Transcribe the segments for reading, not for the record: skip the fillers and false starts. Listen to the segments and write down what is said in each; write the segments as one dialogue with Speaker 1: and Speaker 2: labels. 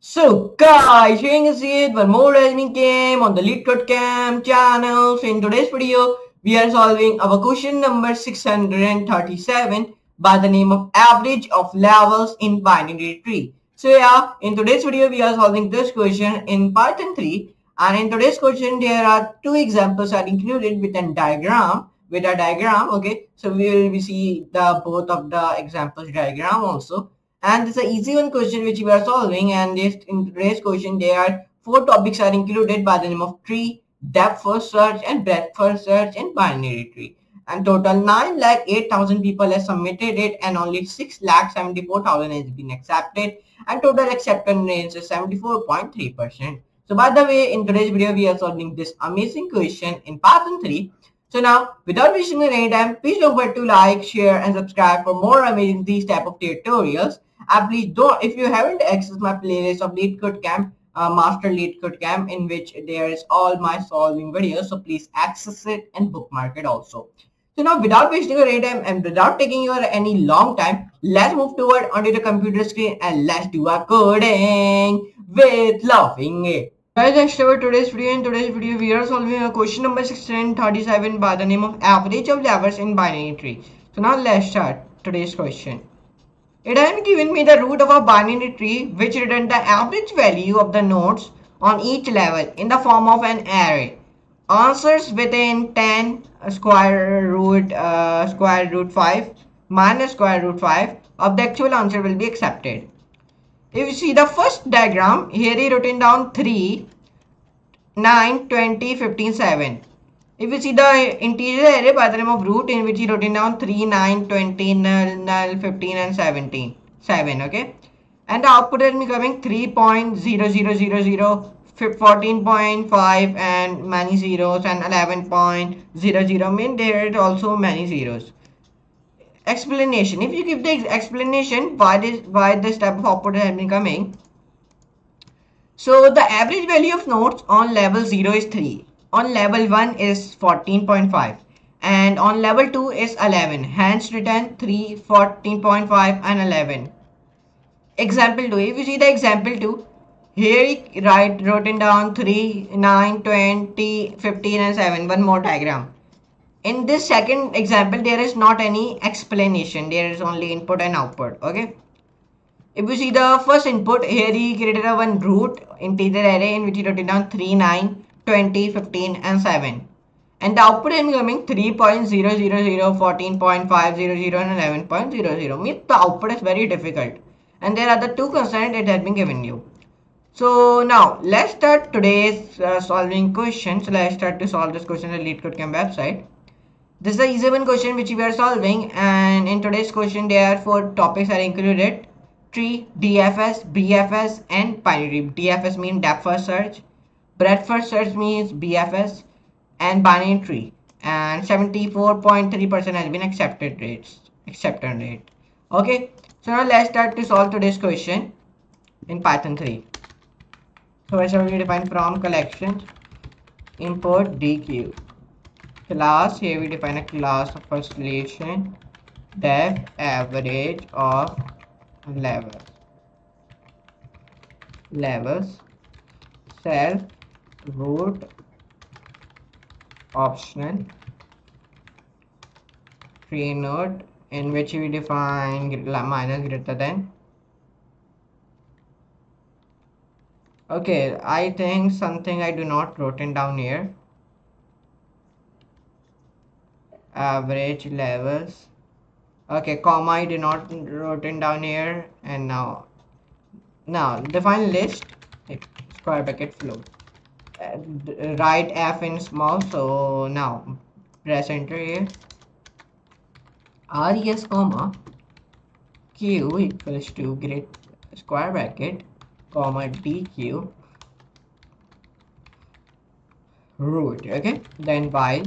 Speaker 1: So guys, here is it one more rhyming game on the LeetCode Cam channel. So in today's video, we are solving our question number 637 by the name of average of levels in binary tree. So yeah, in today's video, we are solving this question in Python 3. And in today's question, there are two examples are included with a diagram. Okay. So we will be see the both of the examples diagram also. And this is an easy one question which we are solving. And this in today's question, there are four topics are included by the name of tree, depth first search, and breadth first search, and binary tree. And total 9,08,000 people have submitted it, and only 6,74,000 has been accepted. And total acceptance rate is 74.3%. So by the way, in today's video, we are solving this amazing question in Python 3. So now, without wasting any time, please don't forget to like, share, and subscribe for more amazing these type of tutorials. And please don't, if you haven't accessed my playlist of LeetCode Camp, Master LeetCode Camp, in which there is all my solving videos, so please access it and bookmark it also. So now, without wasting your time and without taking your any long time, let's move toward onto the computer screen and let's do our coding with loving it. Guys, let's start today's video. In today's video, we are solving a question number 1637 by the name of average of levels in binary tree. So now let's start today's question. It has given me the root of a binary tree which returns the average value of the nodes on each level in the form of an array. Answers within 10 square root 5 minus square root 5 of the actual answer will be accepted. If you see the first diagram, here he written down 3, 9, 20, 15, 7. If you see the integer array by the name of root, in which he wrote down 3, 9, 20, null, 15 and 17. 7, okay? And the output is becoming 3.0000, 14.5 and many zeros, and 11.00 mean there is also many zeros. Explanation. If you give the explanation why this type of output has been coming. So the average value of nodes on level 0 is 3. On level 1 is 14.5. And on level 2 is 11. Hence written 3, 14.5 and 11. Example 2. If you see the example 2, here he wrote down 3, 9, 20, 15 and 7. One more diagram. In this second example, there is not any explanation. There is only input and output. Okay. If you see the first input, here he created a one root integer array in which he wrote down 3, 9, 20, 15 and 7. And the output is becoming 3.000, 14.500 and 11.00. Means the output is very difficult. And there are the two constants it has been given you. So now let's start today's solving question. So let's start to solve this question on the LeetCode Camp website. This is the easy one question which we are solving, and in today's question there are four topics are included: tree, DFS, BFS and binary. DFS means depth first search, breadth first search means BFS, and binary tree. And 74.3% has been acceptance rate. Okay, so now let's start to solve today's question in Python 3. So first we define from collection, import DQ. Class, here we define a class of first relation, def average of levels, self, root, optional, tree node, in which we define minus greater than. Okay, I think something I do not written down here. Average levels. Okay, comma I did not written down here. And now define list, square bracket float, write f in small. So now press enter here. res comma q equals to great square bracket comma dq root. Okay, then while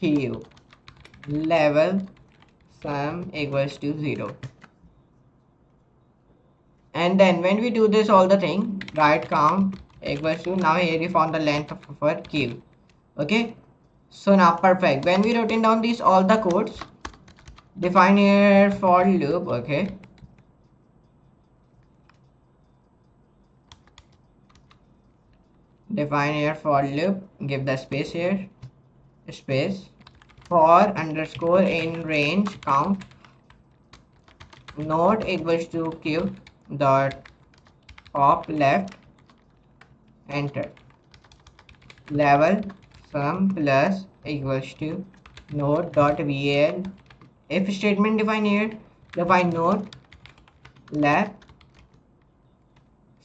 Speaker 1: q level sum equals to 0, and then when we do this all the thing, write count equals to, now here we found the length of our q. Okay, so now perfect. When we wrote down these all the codes, define here for loop. Okay, define here for loop, give the space here, space, for underscore in range count node equals to q dot top left, enter, level sum plus equals to node dot val. If statement define here, define node left,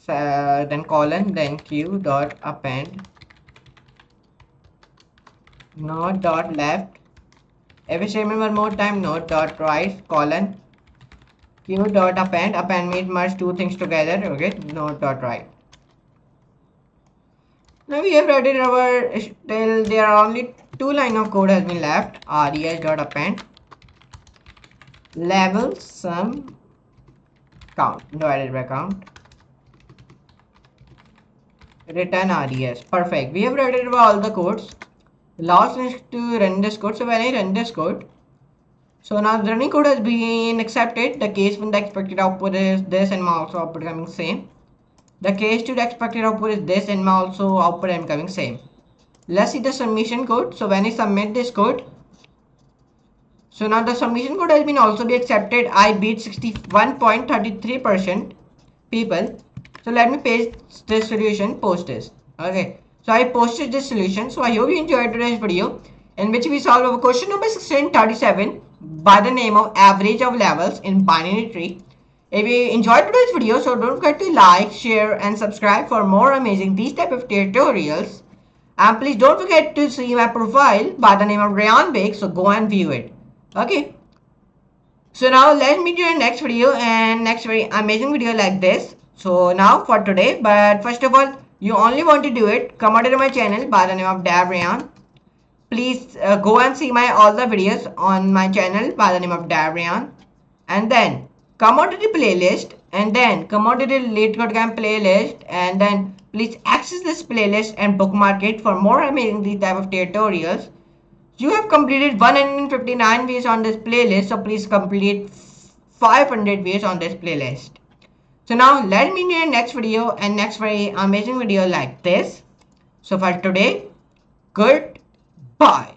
Speaker 1: then colon, then q dot append node dot left. If statement one more time, node dot right, colon, q dot append means merge two things together, okay, node dot right. Now we have read it our till there are only two line of code has been left. Res dot append level sum count divided by count, return res. Perfect. We have read it all the codes. Last is to run this code. So when I run this code, so now the running code has been accepted. The case when the expected output is this and my also output coming same. The case to the expected output is this and my also output am coming same. Let's see the submission code. So when I submit this code, so now the submission code has been also be accepted. I beat 61.33% people. So let me paste this solution, post this. Okay. So I posted this solution. So I hope you enjoyed today's video in which we solve a question number 1637 by the name of average of levels in binary tree. If you enjoyed today's video, so don't forget to like, share and subscribe for more amazing these type of tutorials. And please don't forget to see my profile by the name of Rayyan Bake. So go and view it. Okay. So now let's meet you in next video and next very amazing video like this. So now for today, but first of all, you only want to do it, come over to my channel by the name of Rayyan. Please go and see my all the videos on my channel by the name of Rayyan. And then come on to the playlist and then come on to the LeetCode game playlist and then please access this playlist and bookmark it for more amazing these type of tutorials. You have completed 159 views on this playlist, so please complete 500 views on this playlist. So now let me know in next video and next very amazing video like this. So for today, goodbye.